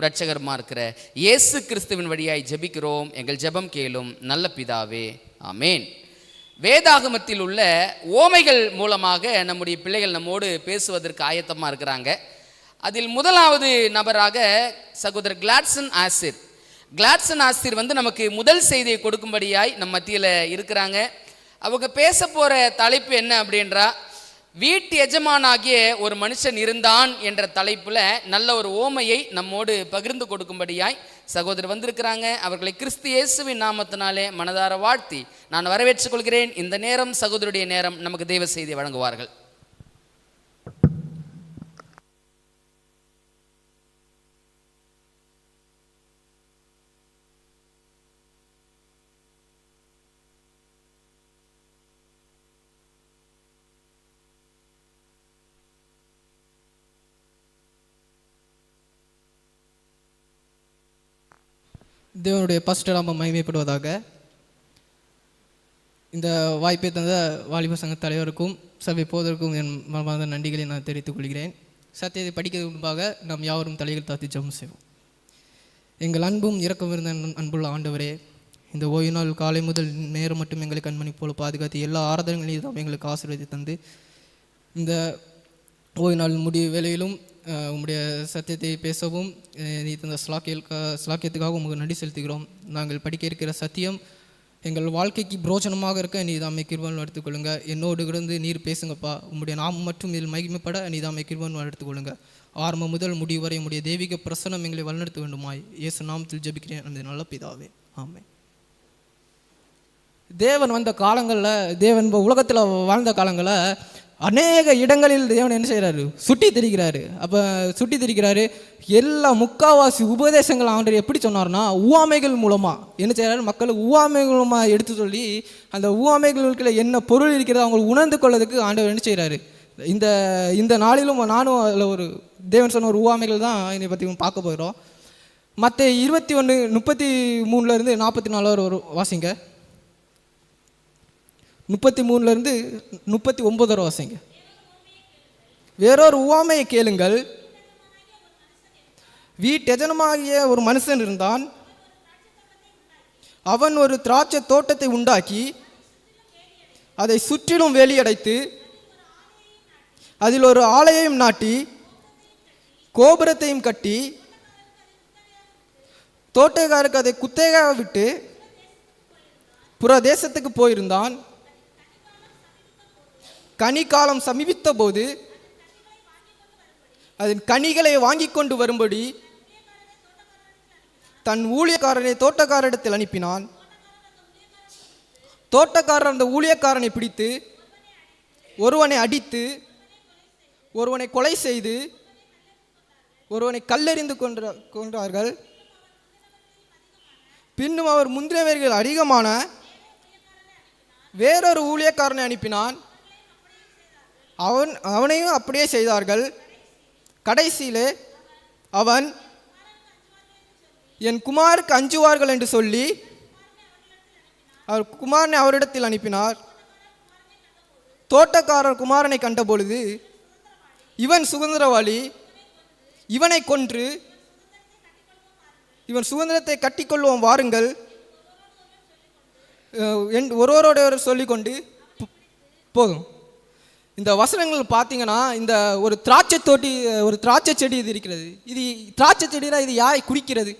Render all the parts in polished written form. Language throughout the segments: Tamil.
இரட்சகருமா இருக்கிற இயேசு கிறிஸ்துவின் வழியாய் ஜெபிக்கிறோம். எங்கள் ஜெபம் கேளும் நல்ல பிதாவே, ஆமேன். வேதாகமத்தில் உள்ள ஓமைகள் மூலமாக நம்முடைய பிள்ளைகள் நம்மோடு பேசுவதற்கு ஆயத்தமாக இருக்கிறாங்க. அதில் முதலாவது நபராக சகோதரர் கிளாட்சன் ஆசிர் நமக்கு முதல் செய்தியை கொடுக்கும்படியாய் நம் மத்தியில் இருக்கிறாங்க. அவங்க பேச போகிற தலைப்பு என்ன அப்படின்றா, வீட்டு எஜமானாகிய ஒரு மனுஷன் இருந்தான் என்ற தலைப்பில் நல்ல ஒரு ஓமையை நம்மோடு பகிர்ந்து கொடுக்கும்படியாய் சகோதரர் வந்திருக்கிறாங்க. அவர்களை கிறிஸ்து இயேசுவின் நாமத்தினாலே மனதார வாழ்த்தி நான் வரவேற்றுக் கொள்கிறேன். இந்த நேரம் சகோதரருடைய நேரம். நமக்கு தேவ செய்தியை வழங்குவார்கள். தேவனுடைய பரிசுத்த நாமம் மகிமைப்படுவதாக. இந்த வாய்ப்பை தந்த வாலிப சங்க தலைவருக்கும் சபை போதற்கும் என் மனமார்ந்த நன்றிகளை நான் தெரிவித்துக் கொள்கிறேன். சத்தியத்தை படிக்கிறது முன்பாக நாம் யாவரும் தலைகள் தாத்தி ஜெபம் செய்வோம். எங்கள் அன்பும் இரக்கம் இருந்த அன்புள்ள ஆண்டவரே, இந்த ஓய்வு நாள் காலை முதல் நேரம் மட்டும் எங்களை கண்மணி போல பாதுகாத்து எல்லா ஆராதனைகளையும் தான் எங்களுக்கு ஆசீர்வதி தந்து இந்த ஓய்வு நாள் முடிவு வேளையிலும் உங்களுடைய சத்தியத்தை பேசவும் நீ தந்த ஸ்லாக்கியத்துக்காக உங்களுக்கு நன்றி செலுத்துகிறோம். நாங்கள் படிக்க இருக்கிற சத்தியம் எங்கள் வாழ்க்கைக்கு பிரோஜனமாக இருக்க நீ தாமை கிருபையாக எடுத்துக்கொள்ளுங்க. என்னோடு கிடந்து நீர் பேசுங்கப்பா. உங்களுடைய நாமம் மற்றும் இதில் மகிமைப்பட நீ தாமை கிருபையாக எடுத்துக்கொள்ளுங்க. ஆரம்பம் முதல் முடிவு வரை உங்களுடைய தெய்வீக பிரசன்னம் எங்களை வழிநடத்த வேண்டுமாய் இயேசு நாமத்தில் ஜெபிக்கிறேன், அந்த நல்ல பிதாவே, ஆமென். தேவன் வந்த காலங்களில், தேவன் உலகத்தில் வாழ்ந்த காலங்களில் அநேக இடங்களில் தேவன் என்ன செய்கிறாரு, சுட்டி திரிக்கிறாரு. அப்போ சுட்டி திரிக்கிறாரு. எல்லா முக்காவாசி உபதேசங்கள் ஆண்டவர் எப்படி சொன்னார்னா உவமைகள் மூலமாக என்ன செய்கிறாரு, மக்களுக்கு உவமைகள் மூலமாக எடுத்து சொல்லி அந்த உவமைகளுக்குள்ள என்ன பொருள் இருக்கிறது அவங்களுக்கு உணர்ந்து கொள்ளதுக்கு ஆண்டவர் என்ன செய்கிறாரு. இந்த நாளிலும் நானும் அதில் ஒரு தேவன் சொன்ன ஒரு உவமைகள் தான் இதை பற்றி பார்க்க போகிறோம். மற்ற 21:33 44 ஒரு வாசிங்க. 33 39 வாசிங்க. வேறொரு உவமையை கேளுங்கள். வீட்டெஜமாகிய ஒரு மனுஷன் இருந்தான். அவன் ஒரு திராட்சை தோட்டத்தை உண்டாக்கி அதை சுற்றிலும் வேலியடைத்து அதில் ஒரு ஆலயையும் நாட்டி கோபுரத்தையும் கட்டி தோட்டக்காரருக்கு அதை குத்தகையாக விட்டு புற தேசத்துக்கு போயிருந்தான். கனிக்காலம் சமீபித்த போது அதன் கனிகளை வாங்கி கொண்டு வரும்படி தன் ஊழியக்காரனை தோட்டக்காரரிடத்தில் அனுப்பினான். தோட்டக்காரர் அந்த ஊழியக்காரனை பிடித்து ஒருவனை அடித்து ஒருவனை கொலை செய்து ஒருவனை கல்லெறிந்து கொன்றார்கள். பின்னும் அவர் முந்தினவர்கள் அதிகமான வேறொரு ஊழியக்காரனை அனுப்பினான். அவனையும் அப்படியே செய்தார்கள். கடைசியிலே அவன் என் குமாருக்கு அஞ்சுவார்கள் என்று சொல்லி அவர் குமாரனை அவரிடத்தில் அனுப்பினார். தோட்டக்காரர் குமாரனை கண்டபொழுது இவன் சுதந்திரவாளி, இவனை கொன்று இவன் சுதந்திரத்தை கட்டிக்கொள்வோம் வாருங்கள் ஒருவரோட சொல்லிக்கொண்டு போதும். இந்த வசனங்கள் பார்த்தீங்கன்னா இந்த ஒரு திராட்சை செடி இது இருக்கிறது. இது திராட்சை செடினா இது யாரை குறிக்கிறது?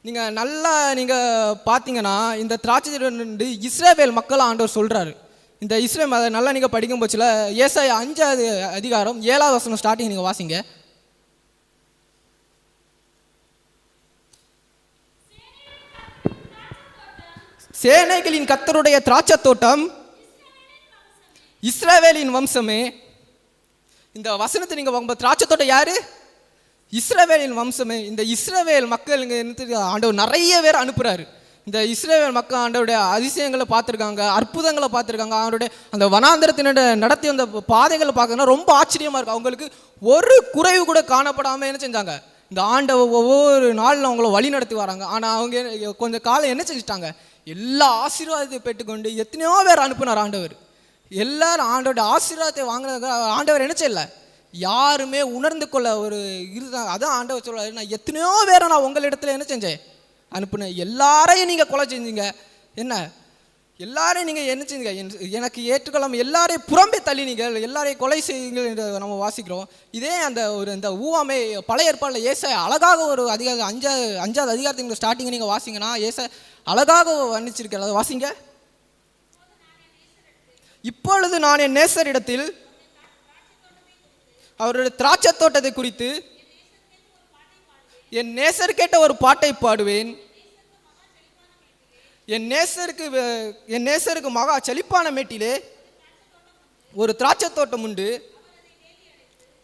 நீங்கள் பார்த்தீங்கன்னா இந்த திராட்சை செடி இஸ்ரவேல் மக்கள் ஆண்டவர் சொல்கிறாரு. இந்த இஸ்ரேல் அதை நல்லா நீங்கள் படிக்கும் போச்சுல ஏசாயா 5வது அதிகாரம் 7வது வசனம் ஸ்டார்டிங் நீங்கள் வாசிங்க. சேனைகளின் கர்த்தருடைய திராட்சை தோட்டம் இஸ்ரவேலின் வம்சமே. இந்த வசனத்தை நீங்கள் திராட்சை தோட்டம் யாரு? இஸ்ரவேலின் வம்சமே. இந்த இஸ்ரவேல் மக்கள் ஆண்டவர் நிறைய பேர் அனுப்புகிறாரு. இந்த இஸ்ரவேல் மக்கள் ஆண்டவருடைய அதிசயங்களை பார்த்துருக்காங்க, அற்புதங்களை பார்த்துருக்காங்க. அவருடைய அந்த வனாந்தரத்தினோட நடத்திய அந்த பாதைகளை பார்க்கணுன்னா ரொம்ப ஆச்சரியமாக இருக்குது. அவங்களுக்கு ஒரு குறைவு கூட காணப்படாமல் என்ன செஞ்சாங்க, இந்த ஆண்டவர் ஒவ்வொரு நாளில் அவங்கள வழி நடத்தி வராங்க. ஆனால் அவங்க கொஞ்சம் காலம் என்ன செஞ்சுட்டாங்க, எல்லா ஆசீர்வாதத்தை பெற்றுக்கொண்டு எத்தனையோ பேர் அனுப்புனார் ஆண்டவர். எல்லாரும் ஆண்டோட ஆசீர்வாதத்தை வாங்கினது ஆண்டவர் என்ன செய்யல, யாருமே உணர்ந்து கொள்ள ஒரு இதுதான். அதான் ஆண்டவர் சொல்றாரு, நான் எத்தனையோ பேரை நான் உங்களிடத்துல என்ன செஞ்சேன், அனுப்புனேன். எல்லாரையும் நீங்கள் கொலை செஞ்சீங்க. என்ன எல்லாரையும் நீங்கள் என்ன செஞ்சீங்க, எனக்கு ஏற்றுக்கொள்ளாம எல்லாரையும் புறம்பே தள்ளினீங்கள், எல்லாரையும் கொலை செய்யுங்கள் என்று நம்ம வாசிக்கிறோம். இதே அந்த ஒரு இந்த ஊவாமை பழைய ஏற்பாடில் ஏசாயா அழகாக ஒரு அதிகாரம் 5வது அதிகாரத்தின் ஸ்டார்டிங் நீங்கள் வாசிங்கன்னா ஏசாயா அழகாக வர்ணிச்சிருக்கிறார். அதை வாசிங்க. இப்பொழுது நான் என் நேசரிடத்தில் அவருடைய திராட்சை தோட்டத்தை குறித்து என் நேசர் கேட்ட ஒரு பாட்டை பாடுவேன். என் நேசருக்கு மகா செழிப்பான மேட்டிலே ஒரு திராட்சை தோட்டம் உண்டு.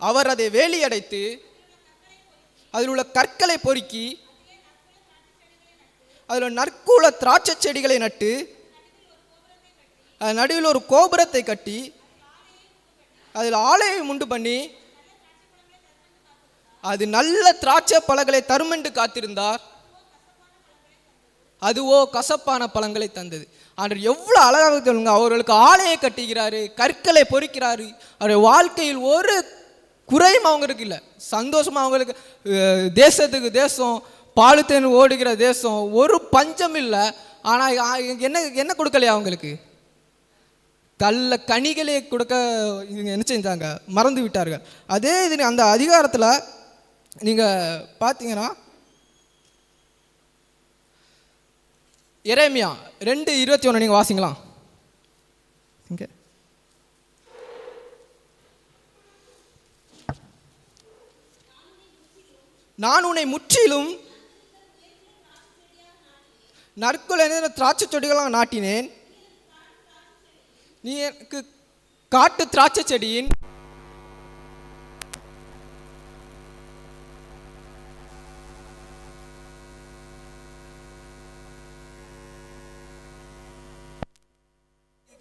அவர் அதை வேலி அடைத்து அதில் உள்ள கற்களை பொறுக்கி அதில் நற்குல திராட்சை செடிகளை நட்டு அது நடுவில் ஒரு கோபுரத்தை கட்டி அதில் ஆலயம் உண்டு பண்ணி அது நல்ல திராட்சை பழங்களை தரும் என்று காத்திருந்தார். அதுவோ கசப்பான பழங்களை தந்தது. ஆண்டவர் எவ்வளோ அழகாக சொல்லுங்க. அவர்களுக்கு ஆலையை கட்டுகிறாரு, கற்களை பொறிக்கிறாரு. அவருடைய வாழ்க்கையில் ஒரு குறையும் அவங்களுக்கு இல்லை. சந்தோஷமாக அவங்களுக்கு தேசத்துக்கு தேசம், பாலுத்தேன் ஓடுகிற தேசம், ஒரு பஞ்சம் இல்லை. ஆனால் என்ன கொடுக்கலையா அவங்களுக்கு? கனிகளை கொடுக்க என்ன செஞ்சாங்க, மறந்து விட்டார்கள். அதே இது அந்த அதிகாரத்தில் நீங்கள் பார்த்தீங்கன்னா எரேமியா 2:21 நீங்கள் வாசிக்கலாம். இங்கே நான் உன்னை முற்றிலும் நற்குல திராட்சை செடிகளாக நாட்டினேன். நீ எனக்கு காட்டு திராட்சை செடியின்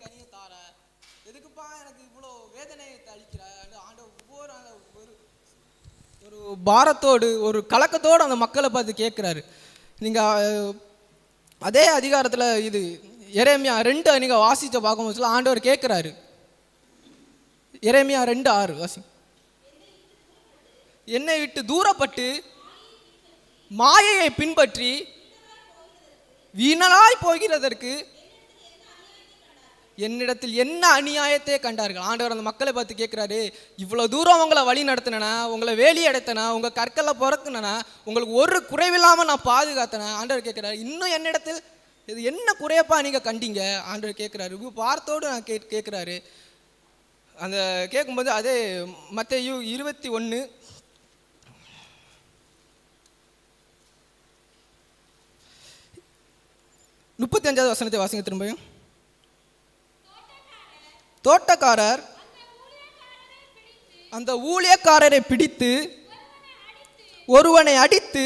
கனியை தார. எதுக்குப்பா எனக்கு இவ்வளோ வேதனையை அளிக்கிற? ஒவ்வொரு ஒரு பாரத்தோடு ஒரு கலக்கத்தோடு அந்த மக்களை பார்த்து கேட்குறாரு. நீங்கள் அதே அதிகாரத்தில் இது எரேமியா 2 நீங்கள் வாசித்த பார்க்கும்போது ஆண்டவர் கேட்குறாரு. எரேமியா 2:6 வாசி. என்னை விட்டு தூரப்பட்டு மாயையை பின்பற்றி வீணராய் போகிறதற்கு என்னிடத்தில் என்ன அநியாயத்தை கண்டார்கள். ஆண்டவர் அந்த மக்களை பார்த்து கேட்குறாரு, இவ்வளோ தூரம் உங்களை வழி நடத்தினா, உங்களை வேலி அடைத்தனா, உங்கள் கற்களை பிறக்குனா, உங்களுக்கு ஒரு குறைவில்லாமல் நான் பாதுகாத்தேன். ஆண்டவர் கேட்குறாரு, இன்னும் என்னிடத்தில் இது என்ன குறையப்பா நீங்கள் கண்டீங்க? ஆண்டவர் கேட்குறாரு. பார்த்தோடு நான் கேட்குறாரு. அந்த கேட்கும்போது அதே மத்தேயு 21 35வது வசனத்தை வாசிங்க திரும்பியும். தோட்டக்காரர் அந்த ஊழியக்காரரை பிடித்து ஒருவனை அடித்து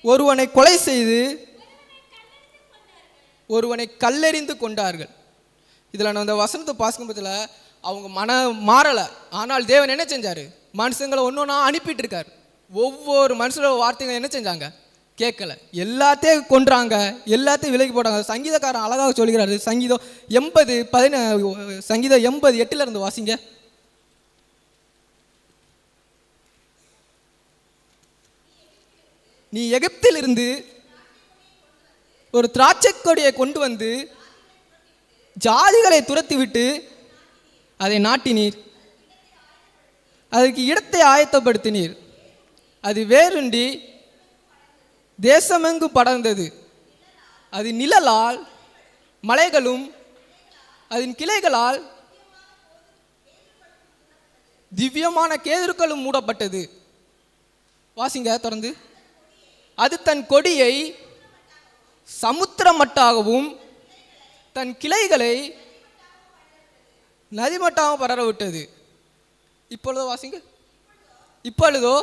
ஒருவனை கொலை செய்து ஒருவனை கல்லெறிந்து கொண்டார்கள். இதில் நான் அந்த வசனத்தை பார்க்கும்போதில் அவங்க மாறலை. ஆனால் தேவன் என்ன செஞ்சார்? மனுஷங்களை ஒன்று ஒன்றா அனுப்பிட்டு இருக்கார். ஒவ்வொரு மனுஷனோட வார்த்தைகள் என்ன செஞ்சாங்க? கேட்கல. எல்லாத்தையும் கொன்றாங்க, எல்லாத்தையும் விலகி போட்டாங்க. சங்கீதக்காரன் அழகாக சொல்கிறாரு. சங்கீதம் 80:8 இருந்து வாசிங்க. நீ எகிப்தில் இருந்து ஒரு திராட்சை கொடியை கொண்டு வந்து ஜாதிகளை துரத்தி விட்டு அதை நாட்டினீர், அதற்கு இடத்தை ஆயத்தப்படுத்தினீர், அது வேருண்டி தேசமெங்கு படர்ந்தது, அது நிழலால் மலைகளும் அதன் கிளைகளால் திவ்யமான கேதுருக்களும் மூடப்பட்டது. வாசிங்க தொடர்ந்து. அது தன் கொடியை சமுத்திரமட்டாகவும் தன் கிளைகளை நதிமட்டாகவும் பரர விட்டது. இப்பொழுதோ வாசிங்க. இப்பொழுதோ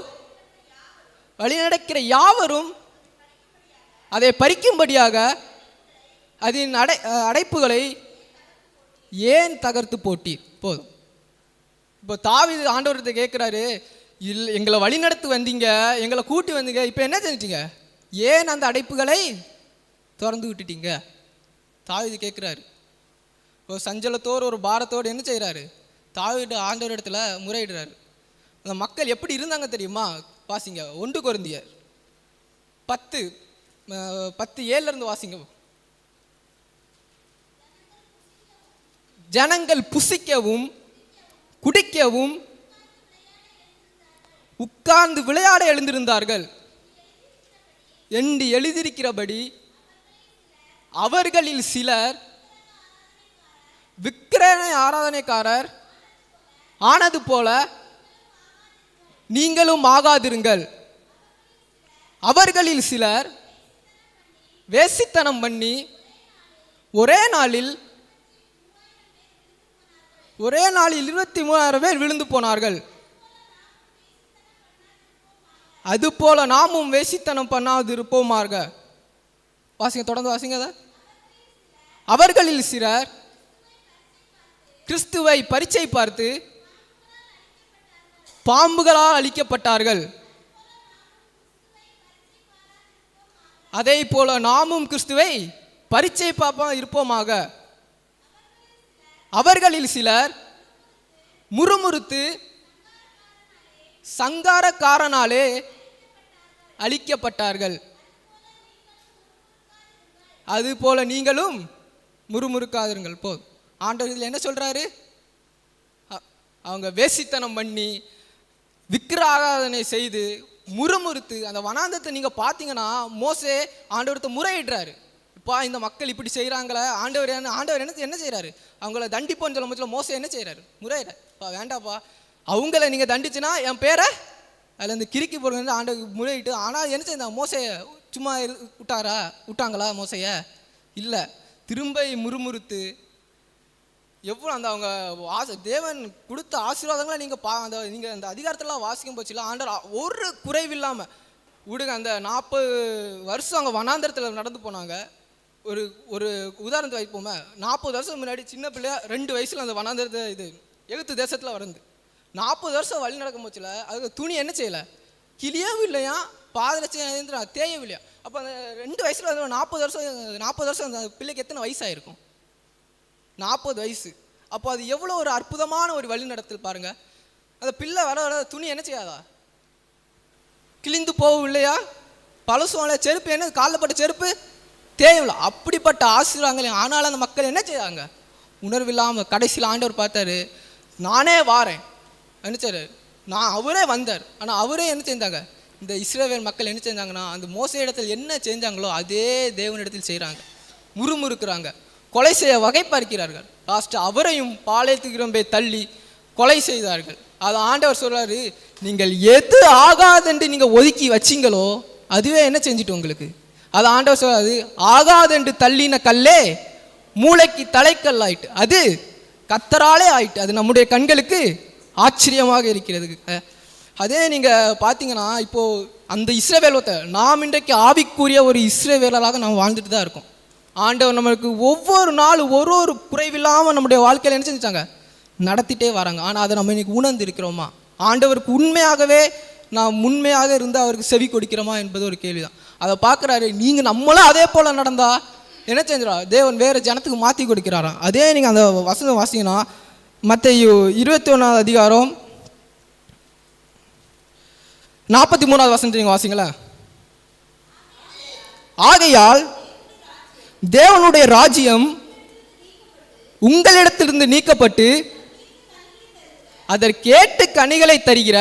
வழிநடக்கிற யாவரும் அதை பறிக்கும்படியாக அதன் அடைப்புகளை ஏன் தகர்த்து போட்டீர்? போதும். இப்போ தாவீது ஆண்டவர்கிட்ட கேட்குறாரு, இல்லை எங்களை வழிநடத்து வந்தீங்க, எங்களை கூட்டி வந்தீங்க, இப்போ என்ன செஞ்சிட்டீங்க? ஏன் அந்த அடைப்புகளை திறந்து விட்டுட்டீங்க? தாவீது கேட்குறாரு. ஒரு சஞ்சலத்தோடு ஒரு பாரத்தோடு என்ன செய்கிறாரு? தாவீது ஆண்டவர் இடத்துல முறையிடுறாரு. அந்த மக்கள் எப்படி இருந்தாங்க தெரியுமா? வாசிங்க 1 கொரிந்தியர் 10:7 வாசிங்க. ஜனங்கள் புசிக்கவும் குடிக்கவும் உட்கார்ந்து விளையாட எழுந்திருந்தார்கள் என்று எழுதியிருக்கிறபடி அவர்களில் சிலர் விக்கிரக ஆராதனைக்காரர் ஆனது போல நீங்களும் ஆகாதிருங்கள். அவர்களில் சிலர் வேசித்தனம் பண்ணி ஒரே நாளில் 23,000 பேர் விழுந்து போனார்கள். அதுபோல நாமும் வேசித்தனம் பண்ணாது இருப்போமாக. வாசிங்க, தொடர்ந்து வாசிங்க. அவர்களில் சிலர் கிறிஸ்துவை பரீட்சை பார்த்து பாம்புகளால் அழிக்கப்பட்டார்கள். அதே போல நாமும் கிறிஸ்துவை பரீட்சை பார்ப்போம் இருப்போமாக. அவர்களில் சிலர் முறுமுறுத்து சங்காரக்காரனாலே அழிக்கப்பட்டார்கள். அது போல நீங்களும் முறுமுறுக்காதீர்கள். போதும். ஆண்டவர் இதில் என்ன சொல்றாரு? அவங்க வேசித்தனம் பண்ணி விக்கிரகாராதனை செய்து முறுமுறுத்து அந்த வனாந்தத்தை நீங்க பார்த்தீங்கன்னா மோசே ஆண்டவர்கிட்ட முறையிடுறாரு. இப்போ இந்த மக்கள் இப்படி செய்கிறாங்களே, ஆண்டவர் என்ன செய்கிறாரு? அவங்கள தண்டிப்போன்னு சொல்ல முடியல. மோசே என்ன செய்கிறாரு? முறையிடப்பா, வேண்டாப்பா, அவங்கள நீங்கள் தண்டிச்சுன்னா என் பேரை அதில் இந்த கிறுக்கி போடுங்க ஆண்டவர் முறையிட்டு. ஆனால் என்ன செய்தாங்க? மோசையை சும்மா விட்டாங்களா மோசைய? இல்லை, திரும்ப முறுமுறுத்து எவ்வளோ அந்த அவங்க தேவன் கொடுத்த ஆசீர்வாதங்களை நீங்கள் அந்த அதிகாரத்தெல்லாம் வாசிக்கும் போச்சுல, ஆண்டவர் ஒரு குறைவில்லாமல் விடுங்க. அந்த 40 வருஷம் அவங்க வனாந்தரத்தில் நடந்து போனாங்க. ஒரு உதாரணத்தை வைப்போமே, 40 வருஷம் முன்னாடி சின்ன பிள்ளையா 2 வயசில் அந்த வனாந்தரத்தை எகிப்து தேசத்தில் வந்து 40 வருஷம் வழி நடக்கும் போச்சுல, அதுக்கு துணி என்ன செய்யலை, கிளியவும் இல்லையா, பாதரட்சம் தேயவும் இல்லையா. அப்போ அந்த 2 வயசில் 40 வருஷம் அந்த பிள்ளைக்கு எத்தனை வயசாயிருக்கும்? 40 வயசு. அப்போ அது எவ்வளோ ஒரு அற்புதமான ஒரு வழி நடத்தல் பாருங்க. அந்த பிள்ளை வர துணி என்ன செய்யாதா? கிழிந்து போகும் இல்லையா? பழசும் செருப்பு என்ன காலில் பட்ட செருப்பு தேவையில்லை. அப்படிப்பட்ட ஆசீர்வாதங்கள். ஆனாலும் அந்த மக்கள் என்ன செய்யாங்க? உணர்வு இல்லாமல் கடைசியில் ஆண்டவர் பார்த்தாரு, நானே வாரேன் நினைச்சாரு. அவரே வந்தார். ஆனால் அவரே என்ன செஞ்சாங்க? இந்த இஸ்ரவேல் மக்கள் என்ன செஞ்சாங்கன்னா அந்த மோச இடத்தில் என்ன செஞ்சாங்களோ அதே தேவனிடத்தில் செய்கிறாங்க. முறுமுறுக்கிறாங்க, கொலை செய்ய வகை பார்க்கிறார்கள். லாஸ்ட் அவரையும் பாளையத்துக்கு தள்ளி கொலை செய்தார்கள். அது ஆண்டவர் சொல்றாரு, நீங்கள் எது ஆகாதென்று நீங்கள் ஒதுக்கி வச்சிங்களோ அதுவே என்ன செஞ்சுட்டு உங்களுக்கு. அது ஆண்டவர் சொல்றாரு, ஆகாதென்று தள்ளின கல்லே மூளைக்கு தலைக்கல் ஆயிட்டு, அது கத்தராலே ஆயிட்டு, அது நம்முடைய கண்களுக்கு ஆச்சரியமாக இருக்கிறது. அதே நீங்கள் பார்த்தீங்கன்னா இப்போது அந்த இஸ்ரவேலத்தை நாம் இன்றைக்கு ஆவிக்குரிய ஒரு இஸ்ரவேலராக நாம் வாழ்ந்துட்டு தான் இருக்கோம். ஆண்டவர் நம்மளுக்கு ஒவ்வொரு நாளும் ஒரு குறைவில்லாமல் நம்முடைய வாழ்க்கையில் என்ன செஞ்சாங்க? நடத்திட்டே வராங்க. ஆனால் அதை நம்ம இன்னைக்கு உணர்ந்து இருக்கிறோமா? ஆண்டவருக்கு உண்மையாகவே நாம் உண்மையாக இருந்து அவருக்கு செவி கொடுக்கிறோமா என்பது ஒரு கேள்விதான். அதை பார்க்குறாரு. நீங்கள் நம்மளும் அதே போல் நடந்தா என்ன செஞ்சிடா? தேவன் வேறு ஜனத்துக்கு மாற்றி கொடுக்கிறாராம். அதே நீங்கள் அந்த வசனம் வாசிங்கன்னா மத்தேயு 21 அதிகாரம் 43 வசனத்தை நீங்கள் வாசிங்களா? ஆகையால் தேவனுடைய ராஜ்யம் உங்களிடத்திலிருந்து நீக்கப்பட்டு அதற்கேட்டு கனிகளை தருகிற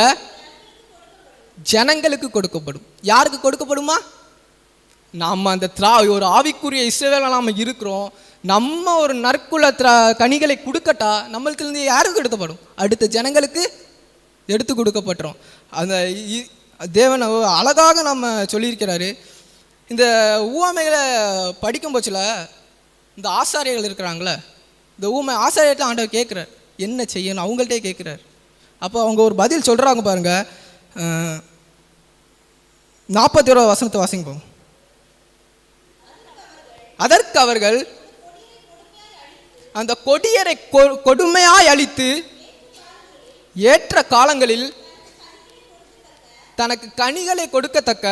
ஜனங்களுக்கு கொடுக்கப்படும். யாருக்கு கொடுக்கப்படுமா? நாம் அந்த ஒரு ஆவிக்குரிய இஸ்ரவேலா நாம் இருக்கிறோம். நம்ம ஒரு நற்குல கனிகளை கொடுக்கட்டா நம்மளுக்கு இருந்து யாருக்கு எடுக்கப்படும்? அடுத்த ஜனங்களுக்கு எடுத்து கொடுக்கப்பட்டுரும். அந்த தேவன் அழகாக நம்ம சொல்லியிருக்கிறாரு. இந்த ஊமைகளை படிக்கும் போச்சுல இந்த ஆசாரியர்கள் இருக்கிறாங்களே, இந்த ஆசாரியத்தை ஆண்டவர் கேட்குறார் என்ன செய்யணும், அவங்கள்ட்டே கேட்குறாரு. அப்போ அவங்க ஒரு பதில் சொல்கிறாங்க பாருங்க. 41 வசனத்தை வாசிங்க. அதற்கு அவர்கள் அந்த கொடியரை கொடுமையாய் அழித்து ஏற்ற காலங்களில் தனக்கு கனிகளை கொடுக்கத்தக்க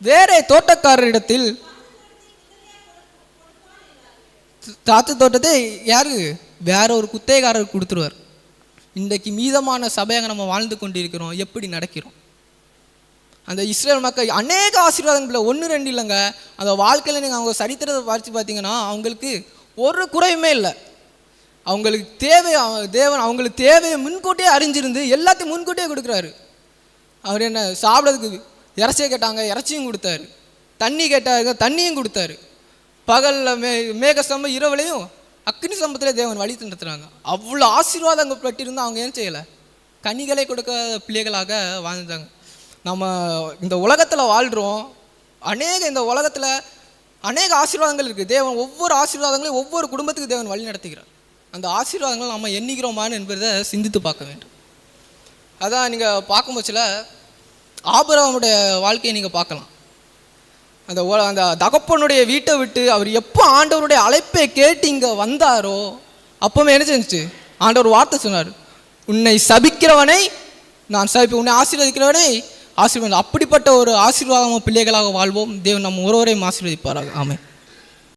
வேற தோட்டக்காரரிடத்தில் தாத்து தோட்டத்தை யாரு வேற ஒரு குத்தகைக்காரர் கொடுத்துருவார். இன்றைக்கு மீதமான சபையாக நம்ம வாழ்ந்து கொண்டிருக்கிறோம். எப்படி நடக்கிறோம்? அந்த இஸ்ரேல் மக்கள் அநேக ஆசீர்வாதங்கள் 1-2 இல்லைங்க, அந்த வாழ்க்கையில் நீங்கள் அவங்க சரித்திரத்தை பார்த்து பார்த்தீங்கன்னா அவங்களுக்கு ஒரு குறையுமே இல்லை. அவங்களுக்கு தேவன் அவங்களுக்கு தேவையை முன்கூட்டியே அறிஞ்சிருந்து எல்லாத்தையும் முன்கூட்டியே கொடுக்குறாரு. அவர் என்ன சாப்பிட்றதுக்கு இறைச்சியை கேட்டாங்க, இறைச்சியும் கொடுத்தாரு. தண்ணி கேட்டாருங்க, தண்ணியும் கொடுத்தாரு. பகலில் மேக சம்பம், இரவுலையும் அக்னி சம்பத்திலே தேவன் வழி நடத்துகிறாங்க. அவ்வளோ ஆசீர்வாதங்கள் பட்டிருந்து அவங்க ஏன் செய்யலை? கனிகளை கொடுக்க பிள்ளைகளாக வாழ்ந்தாங்க. நம்ம இந்த உலகத்தில் வாழ்கிறோம். இந்த உலகத்தில் அநேக ஆசீர்வாதங்கள் இருக்குது. தேவன் ஒவ்வொரு ஆசீர்வாதங்களையும் ஒவ்வொரு குடும்பத்துக்கு தேவன் வழி நடத்துகிறார். அந்த ஆசீர்வாதங்கள் நம்ம எண்ணிக்கிறோமான்னு என்பதை சிந்தித்து பார்க்க வேண்டும். அதான் நீங்கள் பார்க்கும்போதுல ஆபிரகாமுடைய வாழ்க்கையை நீங்கள் பார்க்கலாம். அந்த தகப்பனுடைய வீட்டை விட்டு அவர் எப்போ ஆண்டவருடைய அழைப்பை கேட்டு இங்கே வந்தாரோ அப்போவே என்ன செஞ்சிச்சு? ஆண்டவர் வார்த்தை சொன்னார், உன்னை சபிக்கிறவனை நான் சபிப்பேன், உன்னை ஆசீர்வதிக்கிறவனை ஆசீர்வாதம். அப்படிப்பட்ட ஒரு ஆசீர்வாதமாக பிள்ளைகளாக வாழ்வோம். தேவன் நம்ம ஒருவரையும் ஆசீர்வதிப்பாராக. ஆமென்.